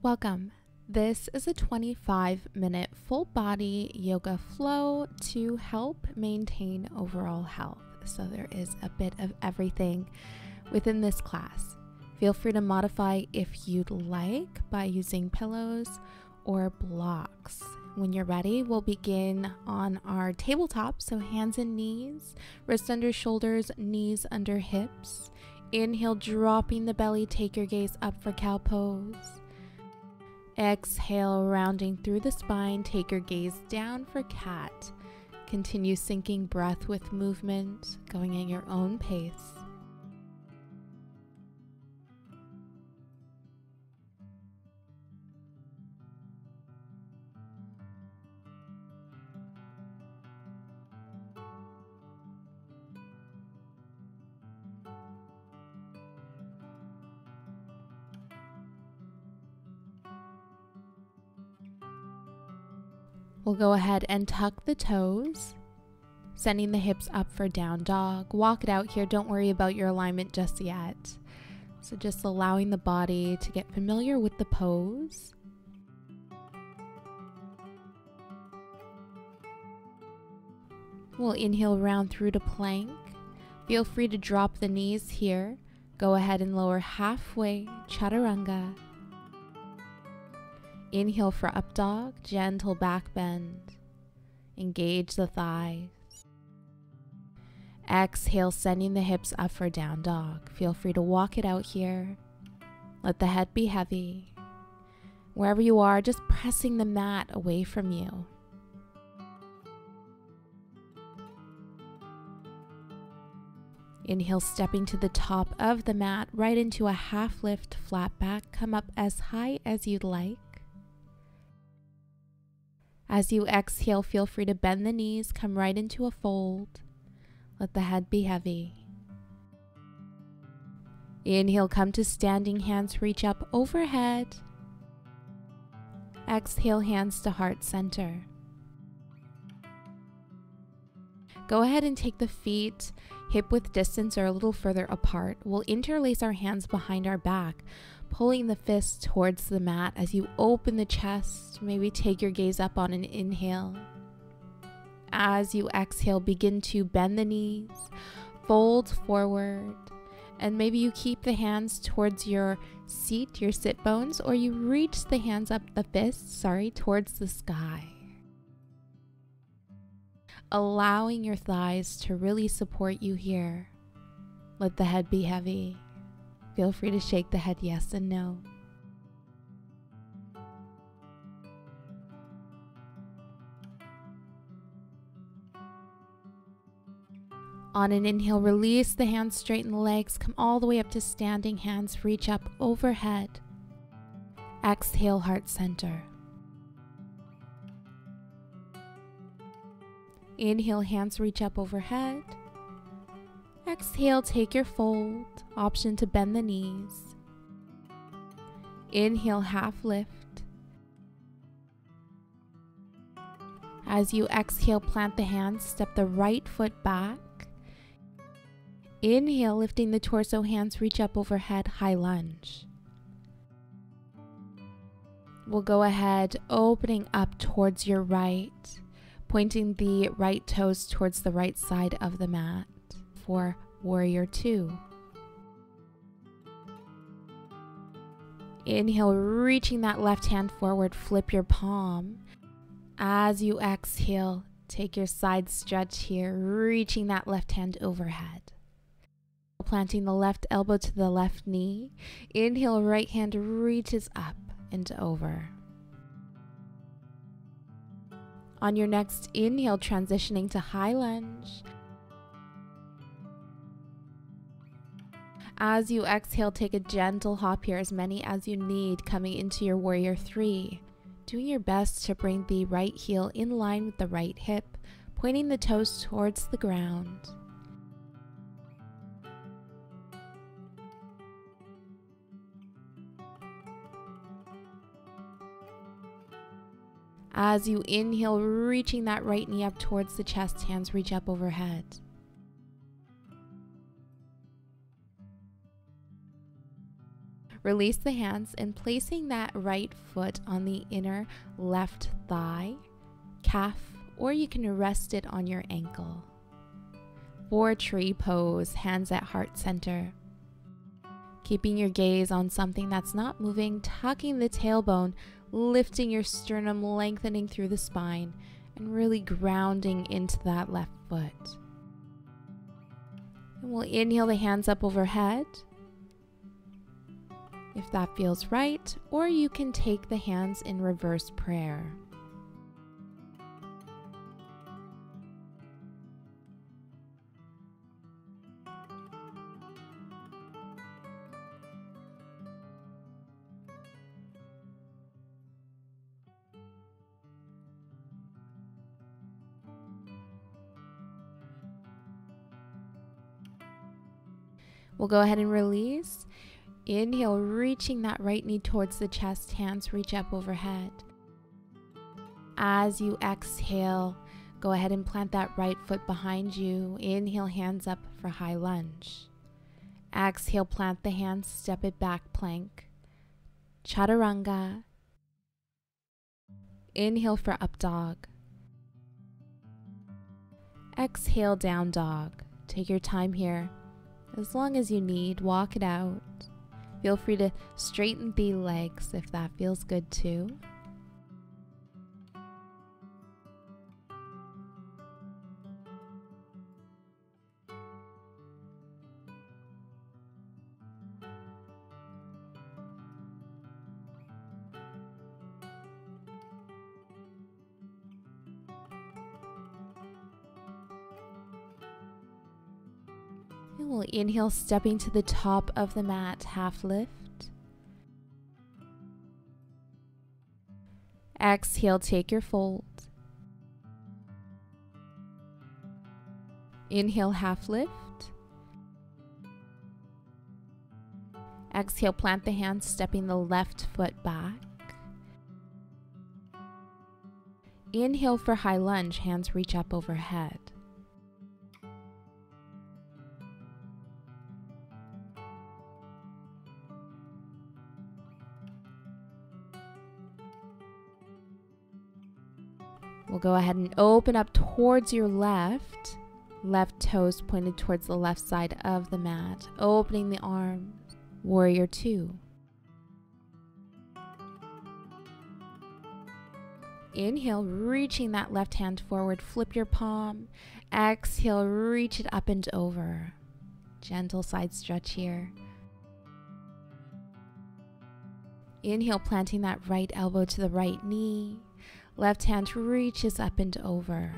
Welcome. This is a 25-minute full body yoga flow to help maintain overall health. So there is a bit of everything within this class. Feel free to modify if you'd like by using pillows or blocks. When you're ready, we'll begin on our tabletop. So hands and knees, wrists under shoulders, knees under hips. Inhale, dropping the belly, take your gaze up for cow pose. Exhale, rounding through the spine, take your gaze down for cat. Continue syncing breath with movement, going at your own pace. We'll go ahead and tuck the toes, sending the hips up for down dog. Walk it out here. Don't worry about your alignment just yet. So just allowing the body to get familiar with the pose. We'll inhale round through to plank. Feel free to drop the knees here. Go ahead and lower halfway, chaturanga. Inhale for up dog, gentle back bend. Engage the thighs. Exhale, sending the hips up for down dog. Feel free to walk it out here. Let the head be heavy. Wherever you are, just pressing the mat away from you. Inhale, stepping to the top of the mat, right into a half lift, flat back. Come up as high as you'd like. As you exhale, feel free to bend the knees, come right into a fold. Let the head be heavy. Inhale, come to standing, hands reach up overhead. Exhale, hands to heart center. Go ahead and take the feet hip width distance or a little further apart. We'll interlace our hands behind our back, pulling the fists towards the mat as you open the chest. Maybe take your gaze up on an inhale. As you exhale, begin to bend the knees, fold forward, and maybe you keep the hands towards your seat, your sit bones, or you reach the hands up, the fists, towards the sky. Allowing your thighs to really support you here. Let the head be heavy. Feel free to shake the head yes and no. On an inhale, release the hands, straighten the legs, come all the way up to standing, hands reach up overhead. Exhale, heart center. Inhale, hands reach up overhead. Exhale, take your fold, option to bend the knees. Inhale, half lift. As you exhale, plant the hands, step the right foot back. Inhale, lifting the torso, hands reach up overhead, high lunge. We'll go ahead, opening up towards your right, pointing the right toes towards the right side of the mat for warrior two. Inhale, reaching that left hand forward, flip your palm. As you exhale, take your side stretch here, reaching that left hand overhead. Planting the left elbow to the left knee. Inhale, right hand reaches up and over. On your next inhale, transitioning to high lunge. As you exhale, take a gentle hop here, as many as you need, coming into your warrior three. Doing your best to bring the right heel in line with the right hip, pointing the toes towards the ground. As you inhale, reaching that right knee up towards the chest, hands reach up overhead. Release the hands and placing that right foot on the inner left thigh, calf, or you can rest it on your ankle. For tree pose, hands at heart center. Keeping your gaze on something that's not moving, tucking the tailbone, lifting your sternum, lengthening through the spine, and really grounding into that left foot. And we'll inhale the hands up overhead, if that feels right, or you can take the hands in reverse prayer. We'll go ahead and release. Inhale, reaching that right knee towards the chest, hands reach up overhead. As you exhale, go ahead and plant that right foot behind you. Inhale, hands up for high lunge. Exhale, plant the hands, step it back, plank. Chaturanga. Inhale for up dog. Exhale, down dog. Take your time here. As long as you need, walk it out. Feel free to straighten the legs if that feels good too. And we'll inhale, stepping to the top of the mat, half lift. Exhale, take your fold. Inhale, half lift. Exhale, plant the hands, stepping the left foot back. Inhale for high lunge, hands reach up overhead. We'll go ahead and open up towards your left. Left toes pointed towards the left side of the mat. Opening the arms. Warrior two. Inhale, reaching that left hand forward. Flip your palm. Exhale, reach it up and over. Gentle side stretch here. Inhale, planting that right elbow to the right knee. Left hand reaches up and over.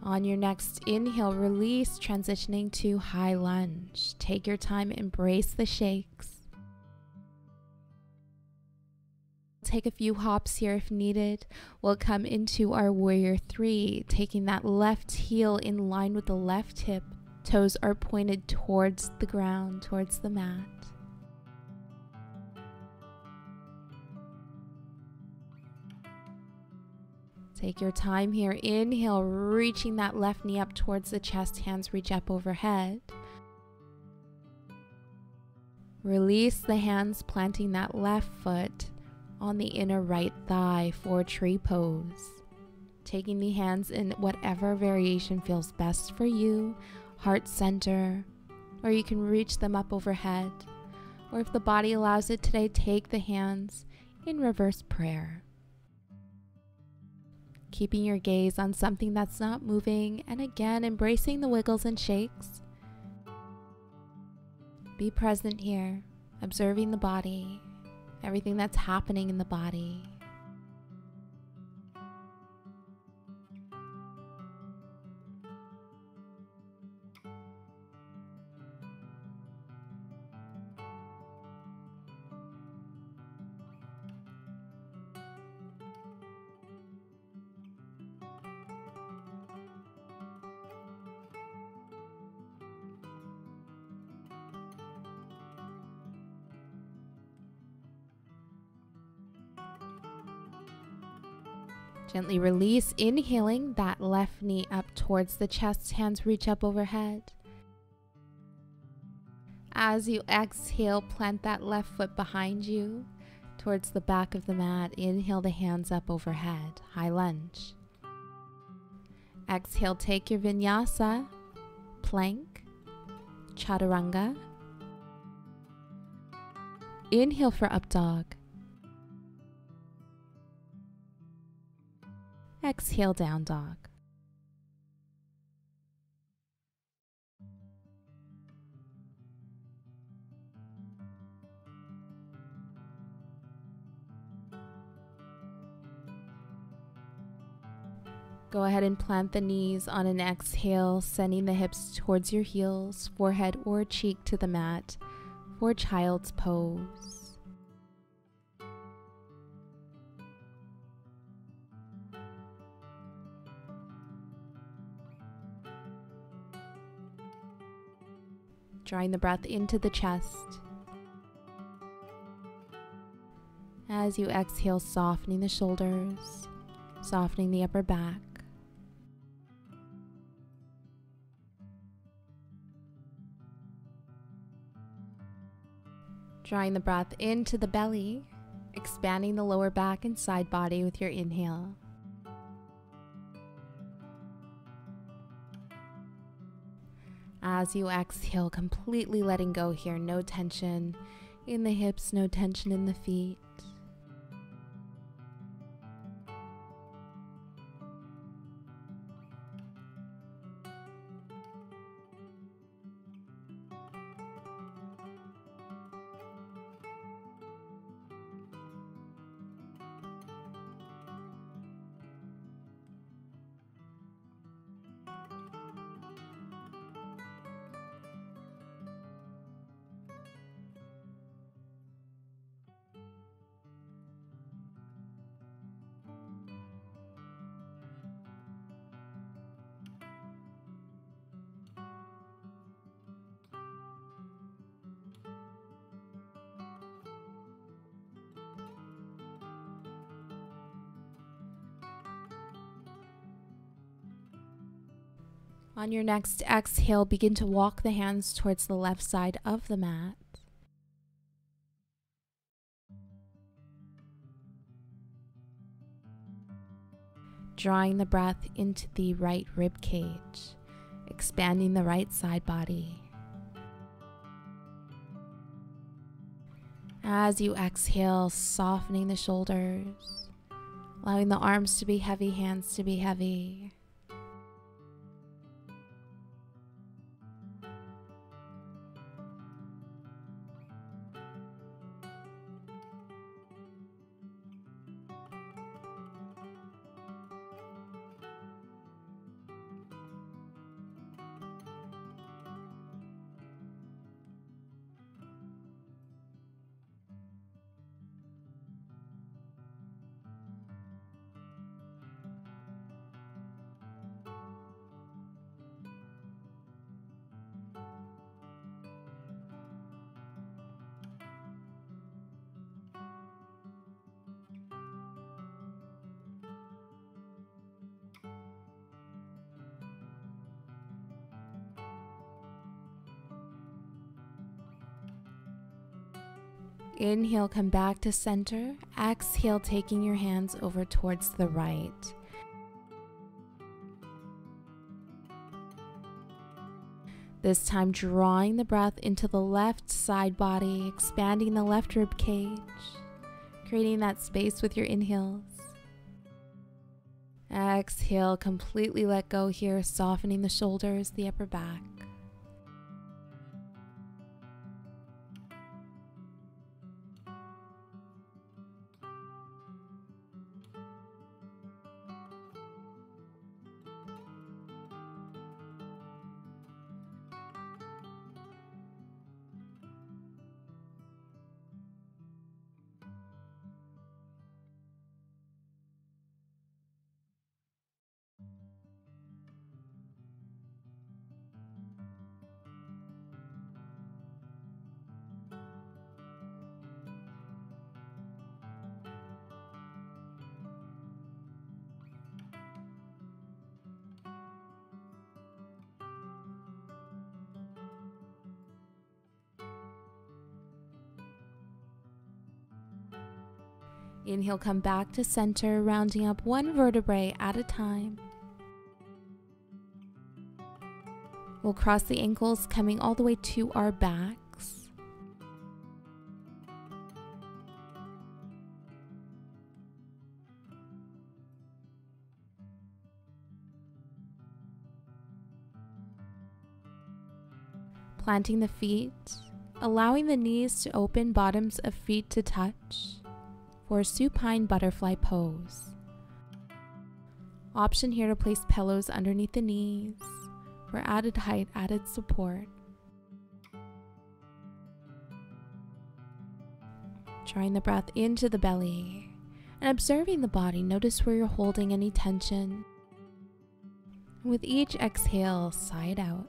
On your next inhale, release, transitioning to high lunge. Take your time, embrace the shakes. Take a few hops here if needed. We'll come into our warrior three, taking that left heel in line with the left hip. Toes are pointed towards the ground, towards the mat. Take your time here. Inhale, reaching that left knee up towards the chest, hands reach up overhead. Release the hands, planting that left foot on the inner right thigh for tree pose. Taking the hands in whatever variation feels best for you, heart center, or you can reach them up overhead. Or if the body allows it today, take the hands in reverse prayer. Keeping your gaze on something that's not moving, and again, embracing the wiggles and shakes. Be present here, observing the body, everything that's happening in the body. Gently release, inhaling that left knee up towards the chest, hands reach up overhead. As you exhale, plant that left foot behind you towards the back of the mat. Inhale the hands up overhead, high lunge. Exhale, take your vinyasa, plank, chaturanga. Inhale for up dog. Exhale, down dog. Go ahead and plant the knees on an exhale, sending the hips towards your heels, forehead or cheek to the mat for child's pose. Drawing the breath into the chest. As you exhale, softening the shoulders, softening the upper back. Drawing the breath into the belly, expanding the lower back and side body with your inhale. As you exhale, completely letting go here, no tension in the hips, no tension in the feet. On your next exhale, begin to walk the hands towards the left side of the mat. Drawing the breath into the right rib cage, expanding the right side body. As you exhale, softening the shoulders, allowing the arms to be heavy, hands to be heavy. Inhale, come back to center. Exhale, taking your hands over towards the right. This time, drawing the breath into the left side body, expanding the left rib cage, creating that space with your inhales. Exhale, completely let go here, softening the shoulders, the upper back. Inhale, come back to center, rounding up one vertebrae at a time. We'll cross the ankles, coming all the way to our backs. Planting the feet, allowing the knees to open, bottoms of feet to touch for a supine butterfly pose. Option here to place pillows underneath the knees for added height, added support. Drawing the breath into the belly and observing the body. Notice where you're holding any tension. With each exhale, sigh it out.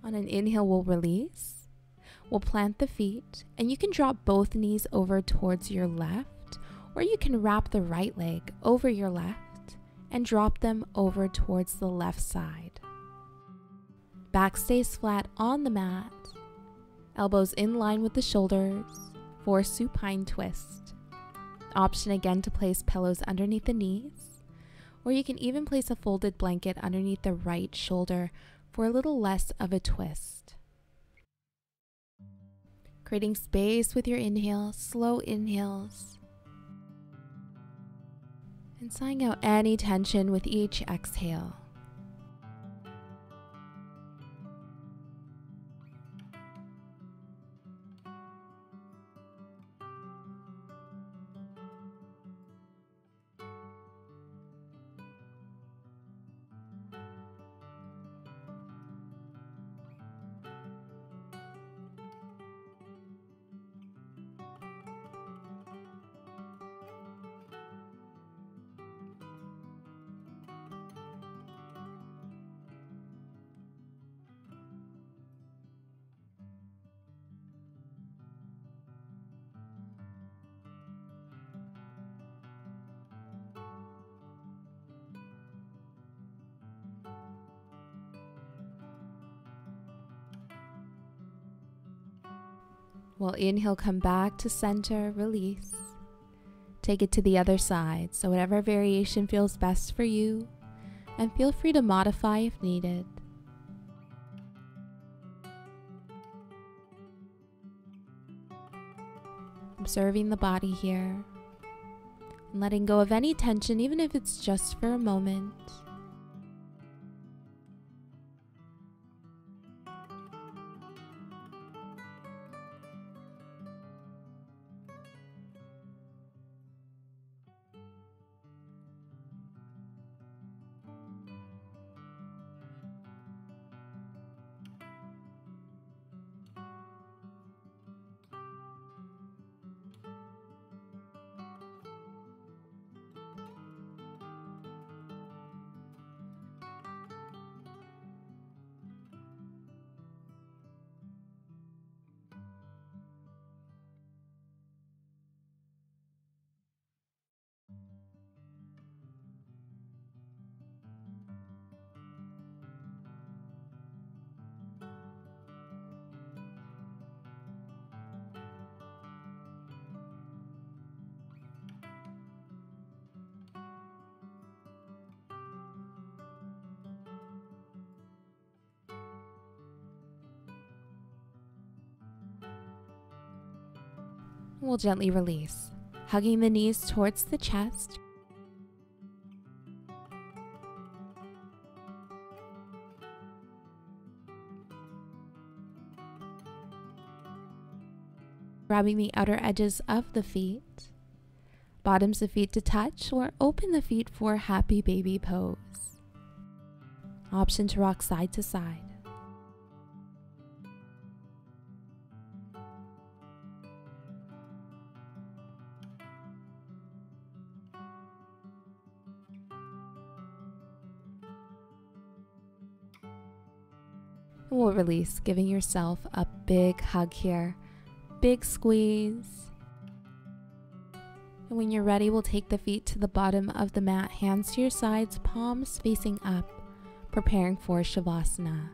On an inhale, we'll release. We'll plant the feet, and you can drop both knees over towards your left, or you can wrap the right leg over your left and drop them over towards the left side. Back stays flat on the mat, elbows in line with the shoulders for supine twist. Option again to place pillows underneath the knees, or you can even place a folded blanket underneath the right shoulder for a little less of a twist. Creating space with your inhale, slow inhales, and sighing out any tension with each exhale. We'll inhale, come back to center, release. Take it to the other side, so whatever variation feels best for you, and feel free to modify if needed. Observing the body here and letting go of any tension, even if it's just for a moment. We'll gently release, hugging the knees towards the chest. Grabbing the outer edges of the feet, bottoms of feet to touch, or open the feet for happy baby pose. Option to rock side to side. And we'll release, giving yourself a big hug here, big squeeze. And when you're ready, we'll take the feet to the bottom of the mat, hands to your sides, palms facing up, preparing for Shavasana.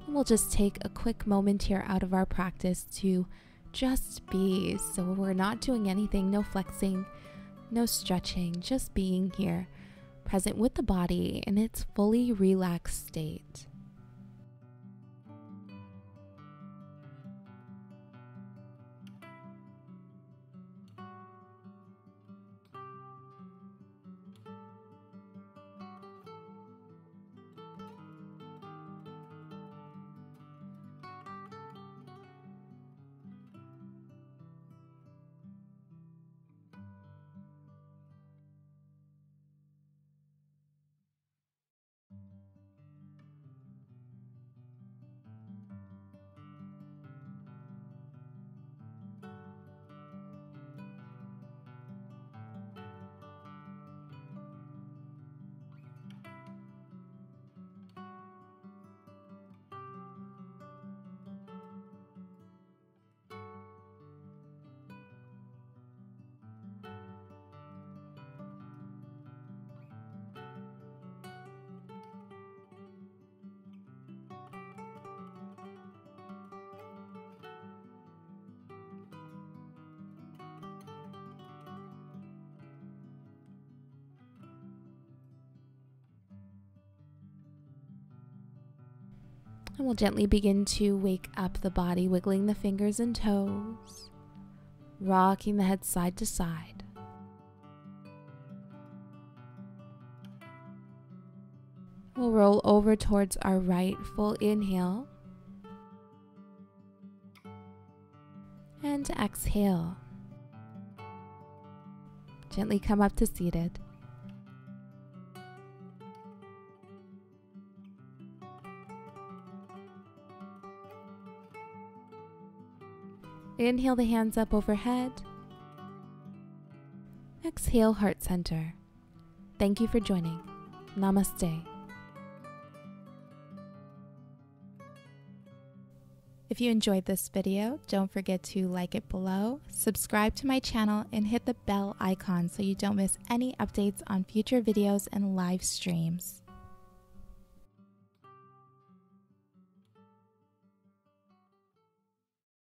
And we'll just take a quick moment here out of our practice to just be. So we're not doing anything, no flexing, no stretching, just being here, present with the body in its fully relaxed state. And we'll gently begin to wake up the body, wiggling the fingers and toes, rocking the head side to side. We'll roll over towards our right, full inhale, and exhale. Gently come up to seated. Inhale the hands up overhead. Exhale, heart center. Thank you for joining. Namaste. If you enjoyed this video, don't forget to like it below, subscribe to my channel, and hit the bell icon so you don't miss any updates on future videos and live streams.